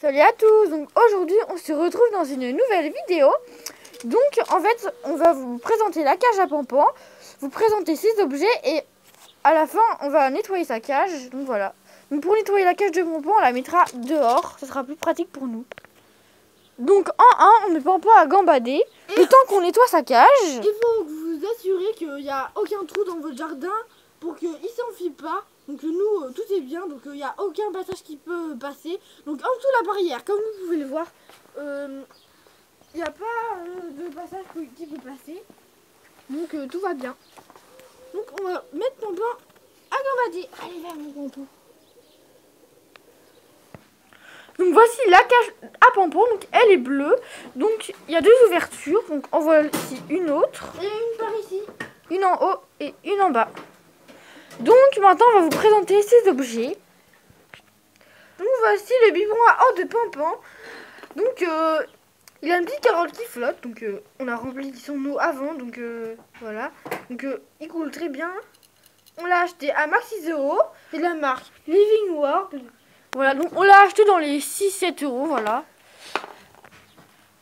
Salut à tous, donc aujourd'hui on se retrouve dans une nouvelle vidéo. Donc en fait on va vous présenter la cage à Pampan, vous présenter ses objets et à la fin on va nettoyer sa cage. Donc voilà, donc pour nettoyer la cage de Pampan on la mettra dehors, ce sera plus pratique pour nous. Donc en 1 on met Pampan à gambader, le temps qu'on nettoie sa cage. Il faut vous assurer qu'il n'y a aucun trou dans votre jardin pour qu'il ne s'enfuit pas. Donc nous, tout est bien, donc il n'y a aucun passage qui peut passer. Donc en dessous de la barrière, comme vous pouvez le voir, il n'y a pas de passage qui peut passer. Donc tout va bien. Donc on va mettre Pampan à gambader. Allez vers mon Pampan. Donc voici la cage à Pampan, donc elle est bleue, donc il y a deux ouvertures, donc en voilà ici une autre. Et une par ici. Une en haut et une en bas. Donc maintenant on va vous présenter ces objets. Donc voici le biberon à eau de Pampan. Donc il a une petite carotte qui flotte, donc on a rempli son eau avant, donc voilà. Donc il coule très bien. On l'a acheté à Maxi Zero, c'est de la marque Living World. Voilà, donc on l'a acheté dans les 6-7 euros, voilà.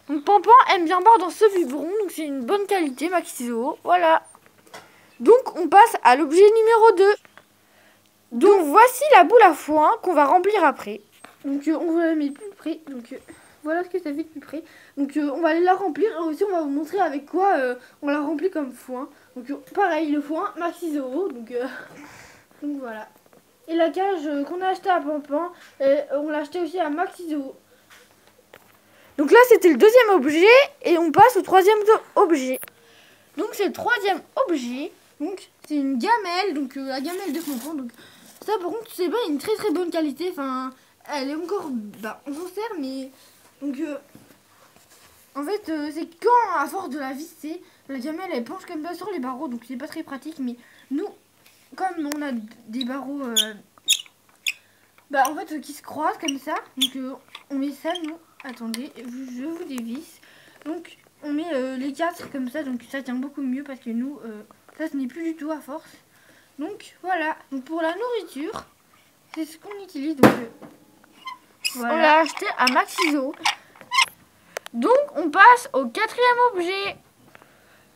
Donc Pampan aime bien boire dans ce biberon, donc c'est une bonne qualité Maxi Zero, voilà. Donc on passe à l'objet numéro 2. Donc voici la boule à foin qu'on va remplir après. Donc on vous la met plus près. Donc voilà ce que ça fait de plus près. Donc on va aller la remplir et aussi on va vous montrer avec quoi on la remplit comme foin. Donc pareil le foin Maxi Zero. Donc voilà. Et la cage qu'on a acheté à Pampan, on l'a acheté aussi à Maxi Zero. Donc là c'était le deuxième objet et on passe au troisième objet. Donc c'est le troisième objet. Donc c'est une gamelle, donc la gamelle de Pampan. Donc ça par contre c'est pas une très très bonne qualité. Enfin elle est encore, on s'en sert mais donc en fait c'est quand à force de la visser, la gamelle elle penche comme ça sur les barreaux, donc c'est pas très pratique. Mais nous comme on a des barreaux en fait qui se croisent comme ça, donc on met ça nous. Attendez, je vous dévisse. Donc on met les 4 comme ça, donc ça tient beaucoup mieux parce que nous ça ce n'est plus du tout à force. Donc voilà, donc pour la nourriture c'est ce qu'on utilise. Donc voilà. On l'a acheté à Maxi Zero. Donc on passe au quatrième objet.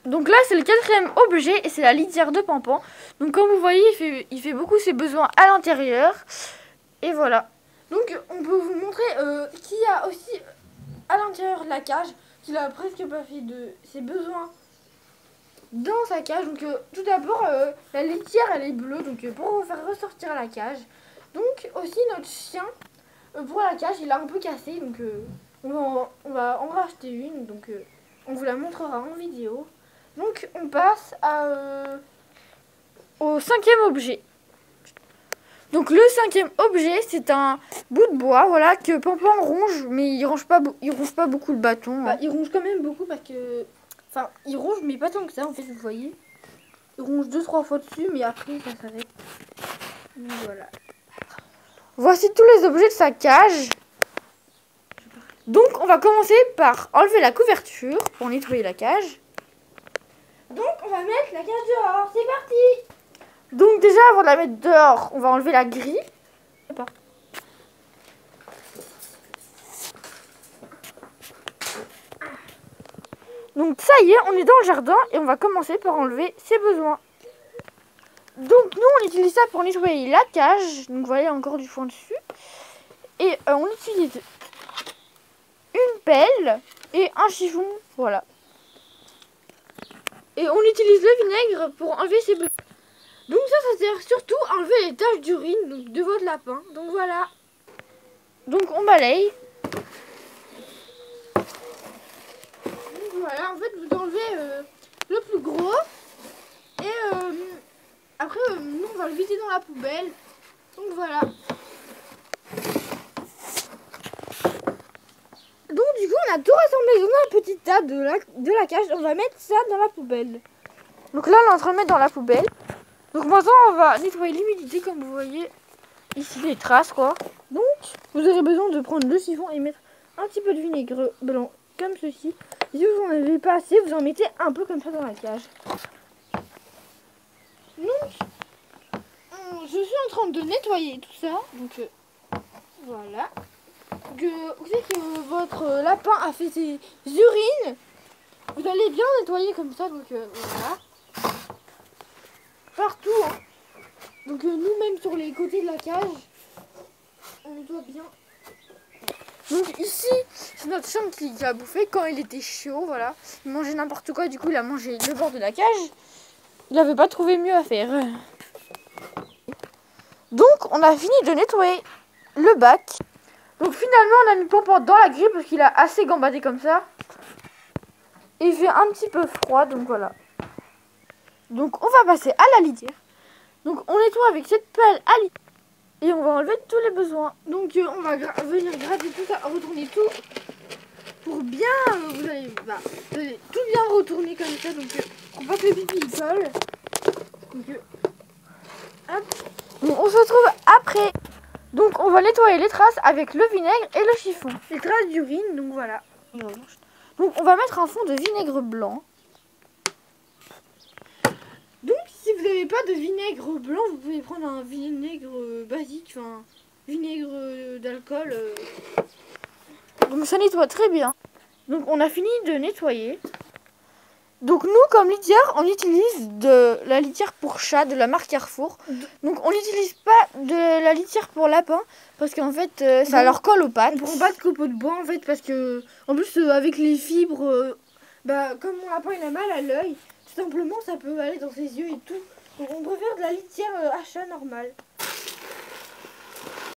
Donc là c'est le quatrième objet et c'est la litière de Pampan. Donc comme vous voyez il fait beaucoup ses besoins à l'intérieur. Et voilà. Donc on peut vous montrer qu'il y a aussi à l'intérieur de la cage, qu'il a presque pas fait de ses besoins dans sa cage. Donc tout d'abord la litière elle est bleue, donc pour faire ressortir la cage. Donc aussi notre chien pour la cage il a un peu cassé, donc on va en racheter une, donc on vous la montrera en vidéo. Donc on passe au cinquième objet. Donc le cinquième objet c'est un bout de bois, voilà, que Pampan ronge, mais il ronge pas beaucoup le bâton. Bah, il ronge quand même beaucoup parce que, enfin il ronge mais pas tant que ça en fait, vous voyez. Il ronge 2-3 fois dessus mais après ça s'arrête. Donc voilà. Voici tous les objets de sa cage. Donc on va commencer par enlever la couverture pour nettoyer la cage. Donc on va mettre la cage dehors, c'est parti. Donc déjà avant de la mettre dehors, on va enlever la grille. Donc ça y est, on est dans le jardin et on va commencer par enlever ses besoins. Donc nous on utilise ça pour nettoyer la cage. Donc vous voyez encore du foin dessus. Et on utilise une pelle et un chiffon, voilà. Et on utilise le vinaigre pour enlever ses besoins. Donc ça sert surtout à enlever les taches d'urine de votre lapin. Donc voilà. Donc on balaye. Donc voilà, en fait vous enlevez le plus gros. Et après nous on va le vider dans la poubelle. Donc voilà. Donc du coup on a tout rassemblé dans la petite table de la cage. On va mettre ça dans la poubelle. Donc là on est en train de mettre dans la poubelle. Donc maintenant on va nettoyer l'humidité comme vous voyez ici les traces quoi. Donc vous aurez besoin de prendre le chiffon et mettre un petit peu de vinaigre blanc comme ceci. Si vous n'en avez pas assez, vous en mettez un peu comme ça dans la cage. Donc je suis en train de nettoyer tout ça. Donc voilà. Vous savez que votre lapin a fait ses urines. Vous allez bien nettoyer comme ça, donc voilà. Partout, hein. Donc nous, même sur les côtés de la cage, on nettoie bien. Donc ici, c'est notre chambre qui a bouffé quand il était chaud, voilà. Il mangeait n'importe quoi, du coup il a mangé le bord de la cage. Il n'avait pas trouvé mieux à faire. Donc on a fini de nettoyer le bac. Donc finalement on a mis Pompon dans la grille parce qu'il a assez gambadé comme ça. Et il fait un petit peu froid, donc voilà. Donc on va passer à la litière. Donc on nettoie avec cette pelle à litière. Et on va enlever tous les besoins. Donc on va venir gratter tout ça, retourner tout pour bien, vous allez tout bien retourner comme ça, donc pour pas que le pipi il colle. Donc hop. Donc on se retrouve après. Donc on va nettoyer les traces avec le vinaigre et le chiffon. Les traces d'urine, donc voilà. Donc on va mettre un fond de vinaigre blanc. Donc si vous n'avez pas de vinaigre blanc, vous pouvez prendre un vinaigre basique, enfin vinaigre d'alcool. Donc ça nettoie très bien. Donc on a fini de nettoyer. Donc nous, comme litière, on utilise de la litière pour chat de la marque Carrefour. Donc on n'utilise pas de la litière pour lapin parce qu'en fait ça leur colle aux pattes. On prend pas de copeaux de bois en fait parce que en plus avec les fibres, comme mon lapin il a mal à l'œil, tout simplement ça peut aller dans ses yeux et tout. Donc on préfère de la litière à chat normale.